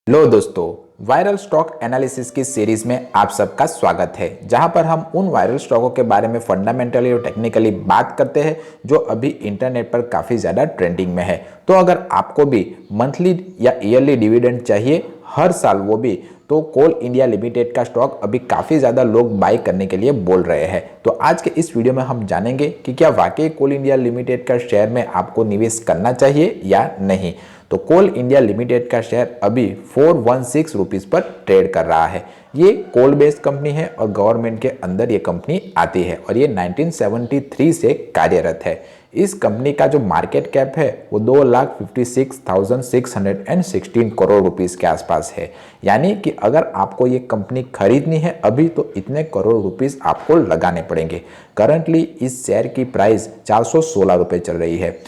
लो दोस्तों, viral stock analysis की series में आप सबका स्वागत है, जहां पर हम उन वायरल स्टॉकों के बारे में फंडामेंटली और टेक्निकली बात करते हैं जो अभी इंटरनेट पर काफ़ी ज़्यादा ट्रेंडिंग में है। तो अगर आपको भी मंथली या ईयरली डिविडेंड चाहिए हर साल वो भी, तो कोल इंडिया लिमिटेड का स्टॉक अभी काफ़ी ज़्यादा लोग बाई करने के लिए बोल रहे हैं। तो आज के इस वीडियो में हम जानेंगे कि क्या वाकई कोल इंडिया लिमिटेड का शेयर में आपको निवेश करना चाहिए या नहीं। तो कोल इंडिया लिमिटेड का शेयर अभी 416 रुपीज़ पर ट्रेड कर रहा है। ये कोल बेस्ड कंपनी है और गवर्नमेंट के अंदर ये कंपनी आती है और ये 1973 से कार्यरत है। इस कंपनी का जो मार्केट कैप है वो 2,56,616 करोड़ रुपीस के आसपास है। यानी कि अगर आपको ये कंपनी खरीदनी है अभी तो इतने करोड़ रुपीस आपको लगाने पड़ेंगे। करंटली इस शेयर की प्राइस 416 रुपये चल रही है।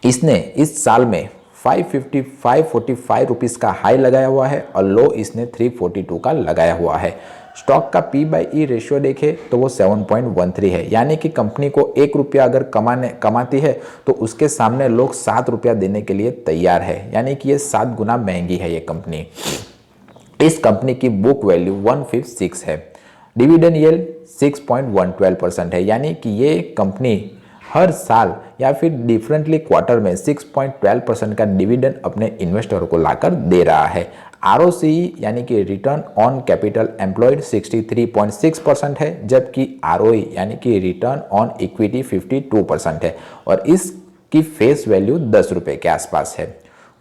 इसने इस साल में 545 रुपीज़ का हाई लगाया हुआ है और लो इसने 342 का लगाया हुआ है। स्टॉक का P/E रेशियो देखें तो वो 7.13 है। यानी कि कंपनी को 1 रुपया अगर कमाती है तो उसके सामने लोग 7 रुपया देने के लिए तैयार है। यानी कि ये 7 गुना महंगी है ये कंपनी। इस कंपनी की बुक वैल्यू 156 है। डिविडेंड यील्ड 6.12% है। यानी कि ये कंपनी हर साल या फिर डिफरेंटली क्वार्टर में 6.12% का डिविडेंड अपने इन्वेस्टरों को लाकर दे रहा है। ROCE यानी कि रिटर्न ऑन कैपिटल एम्प्लॉयड 63.6% है, जबकि ROE यानी कि रिटर्न ऑन इक्विटी 52% है और इसकी फेस वैल्यू 10 रुपये के आसपास है।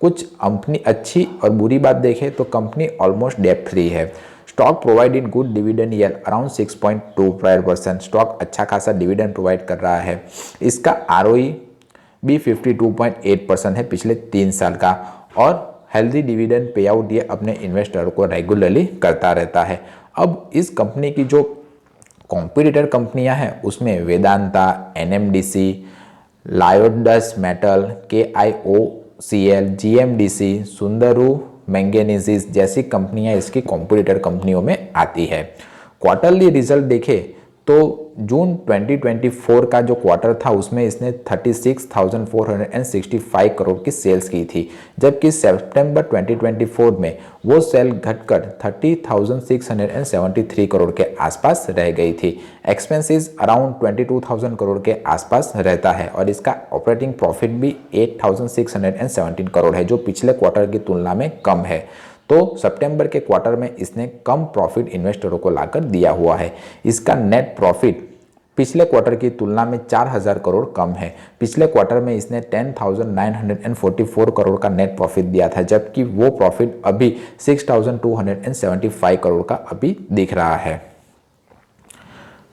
कुछ अपनी अच्छी और बुरी बात देखें तो कंपनी ऑलमोस्ट डेट फ्री है। Stock provided good dividend yield around 6.25%। Stock अच्छा खासा डिविडेंड प्रोवाइड कर रहा है। इसका ROE भी 52.8% है पिछले 3 साल का और हेल्दी डिविडेंड पे आउट ये अपने इन्वेस्टर को रेगुलरली करता रहता है। अब इस कंपनी की जो कॉम्पिटिटर कंपनियां हैं उसमें Vedanta, NMDC, Lloyds metal, KIOCL, GMDC, Sandur manganese जैसी कंपनियां इसकी कॉम्पिटिटर कंपनियों में आती है। क्वार्टरली रिजल्ट देखें तो जून 2024 का जो क्वार्टर था उसमें इसने 36,465 करोड़ की सेल्स की थी, जबकि सितंबर 2024 में वो सेल घटकर 30,673 करोड़ के आसपास रह गई थी। एक्सपेंसेस अराउंड 22,000 करोड़ के आसपास रहता है और इसका ऑपरेटिंग प्रॉफिट भी 8,617 करोड़ है, जो पिछले क्वार्टर की तुलना में कम है। तो सितंबर के क्वार्टर में इसने कम प्रॉफिट इन्वेस्टरों को लाकर दिया हुआ है। इसका नेट प्रॉफिट पिछले क्वार्टर की तुलना में 4,000 करोड़ कम है। पिछले क्वार्टर में इसने 10,944 करोड़ का नेट प्रॉफिट दिया था, जबकि वो प्रॉफिट अभी 6,275 करोड़ का अभी दिख रहा है।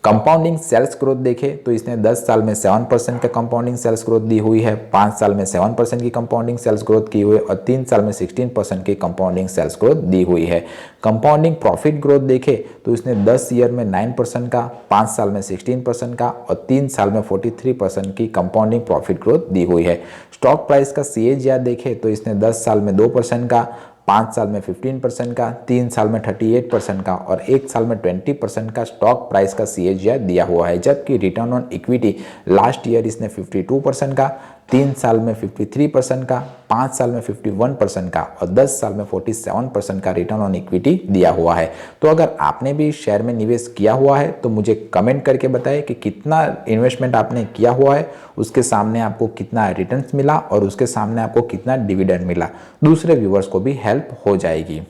कंपाउंडिंग सेल्स ग्रोथ देखें तो इसने 10 साल में 7% का कंपाउंडिंग सेल्स ग्रोथ दी हुई है, 5 साल में 7% की कंपाउंडिंग सेल्स ग्रोथ की हुई है और 3 साल में 16% की कंपाउंडिंग सेल्स ग्रोथ दी हुई है। कंपाउंडिंग प्रॉफिट ग्रोथ देखें तो इसने 10 ईयर में 9% का, 5 साल में 16% का और 3 साल में 43% की कंपाउंडिंग प्रॉफिट ग्रोथ दी हुई है। स्टॉक प्राइस का CAGR देखें तो इसने 10 साल में 2% का, 5 साल में 15% का, 3 साल में 38% का और 1 साल में 20% का स्टॉक प्राइस का CAGR दिया हुआ है। जबकि return on equity last year इसने 52% का, 3 साल में 53% का, 5 साल में 51% का और 10 साल में 47% का रिटर्न ऑन इक्विटी दिया हुआ है। तो अगर आपने भी शेयर में निवेश किया हुआ है तो मुझे कमेंट करके बताएं कि कितना इन्वेस्टमेंट आपने किया हुआ है, उसके सामने आपको कितना रिटर्न्स मिला और उसके सामने आपको कितना डिविडेंड मिला। दूसरे व्यूअर्स को भी हेल्प हो जाएगी।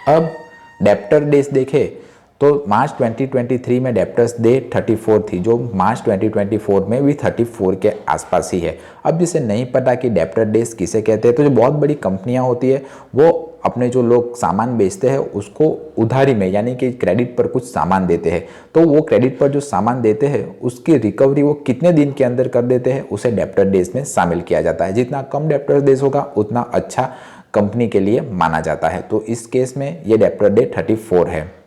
अब डेप्टर डेज देखें तो मार्च 2023 में डेप्टर्स डे 34 थी, जो मार्च 2024 में भी 34 के आसपास ही है। अब जिसे नहीं पता कि डेप्टर डेज किसे कहते हैं, तो जो बहुत बड़ी कंपनियां होती है वो अपने जो लोग सामान बेचते हैं उसको उधारी में यानी कि क्रेडिट पर कुछ सामान देते हैं, तो वो क्रेडिट पर जो सामान देते हैं उसकी रिकवरी वो कितने दिन के अंदर कर देते हैं उसे डेप्टर डेज में शामिल किया जाता है। जितना कम डेप्टर डेज होगा उतना अच्छा कंपनी के लिए माना जाता है। तो इस केस में ये डेप्टर डे 34 है।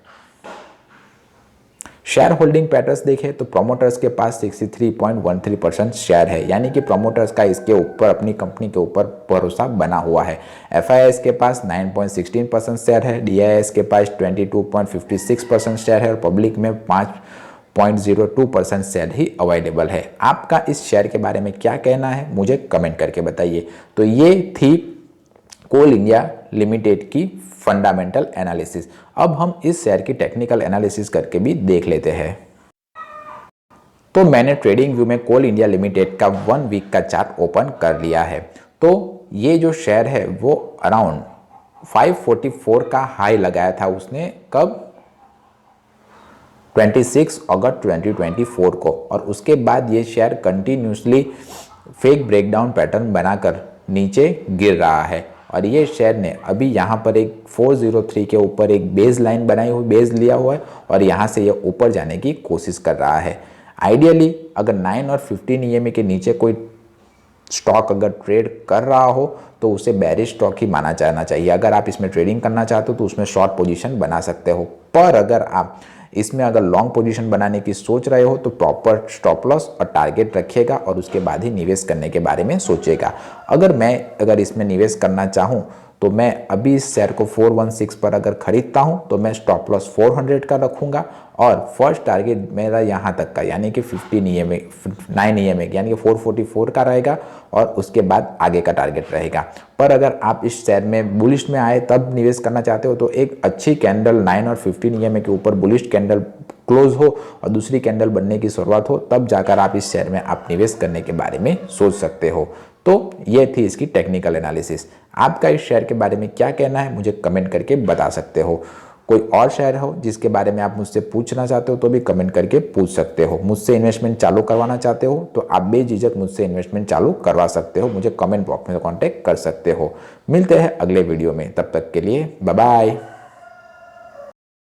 शेयर होल्डिंग पैटर्न्स देखें तो प्रोमोटर्स के पास 63.13% शेयर है, यानी कि प्रोमोटर्स का इसके ऊपर अपनी कंपनी के ऊपर भरोसा बना हुआ है। FIS के पास 9.16% शेयर है, DIS के पास 22.56% शेयर है और पब्लिक में 0.02% शेयर ही अवेलेबल है। आपका इस शेयर के बारे में क्या कहना है मुझे कमेंट करके बताइए। तो ये थी कोल इंडिया लिमिटेड की फंडामेंटल एनालिसिस। अब हम इस शेयर की टेक्निकल एनालिसिस करके भी देख लेते हैं। तो मैंने ट्रेडिंग व्यू में कोल इंडिया लिमिटेड का 1 वीक का चार्ट ओपन कर लिया है। तो ये जो शेयर है वो अराउंड 544 का हाई लगाया था उसने, कब? 26 अगस्त 2024 को। और उसके बाद ये share continuously fake breakdown pattern बनाकर नीचे गिर रहा है। और ये शेयर ने अभी यहाँ पर एक 403 के ऊपर एक बेस लाइन बनाई हुई, बेस लिया हुआ है और यहाँ से ये ऊपर जाने की कोशिश कर रहा है। आइडियली अगर 9 और 15 ईएमए के नीचे कोई स्टॉक अगर ट्रेड कर रहा हो तो उसे बेरिश स्टॉक ही माना जाना चाहिए। अगर आप इसमें ट्रेडिंग करना चाहते हो तो उसमें शॉर्ट पोजीशन बना सकते हो। पर अगर आप इसमें अगर लॉन्ग पोजीशन बनाने की सोच रहे हो तो प्रॉपर स्टॉप लॉस और टारगेट रखिएगा और उसके बाद ही निवेश करने के बारे में सोचिएगा। अगर इसमें निवेश करना चाहूँ तो मैं अभी इस शेयर को 416 पर अगर खरीदता हूँ तो मैं स्टॉप लॉस 400 का रखूँगा और फर्स्ट टारगेट मेरा यहाँ तक का यानी कि 15 ईएमए 9 ईएमए यानी कि 444 का रहेगा और उसके बाद आगे का टारगेट रहेगा। पर अगर आप इस शेयर में बुलिश में आए तब निवेश करना चाहते हो तो एक अच्छी कैंडल 9 और 15 ईएमए के ऊपर बुलिश कैंडल क्लोज हो और दूसरी कैंडल बनने की शुरुआत हो तब जाकर आप इस शेयर में आप निवेश करने के बारे में सोच सकते हो। तो ये थी इसकी टेक्निकल एनालिसिस। आपका इस शेयर के बारे में क्या कहना है मुझे कमेंट करके बता सकते हो। कोई और शेयर हो जिसके बारे में आप मुझसे पूछना चाहते हो तो भी कमेंट करके पूछ सकते हो। मुझसे इन्वेस्टमेंट चालू करवाना चाहते हो तो आप बेझिझक मुझसे इन्वेस्टमेंट चालू करवा सकते हो, मुझे कमेंट बॉक्स में कॉन्टैक्ट कर सकते हो। मिलते हैं अगले वीडियो में, तब तक के लिए बाय बाय।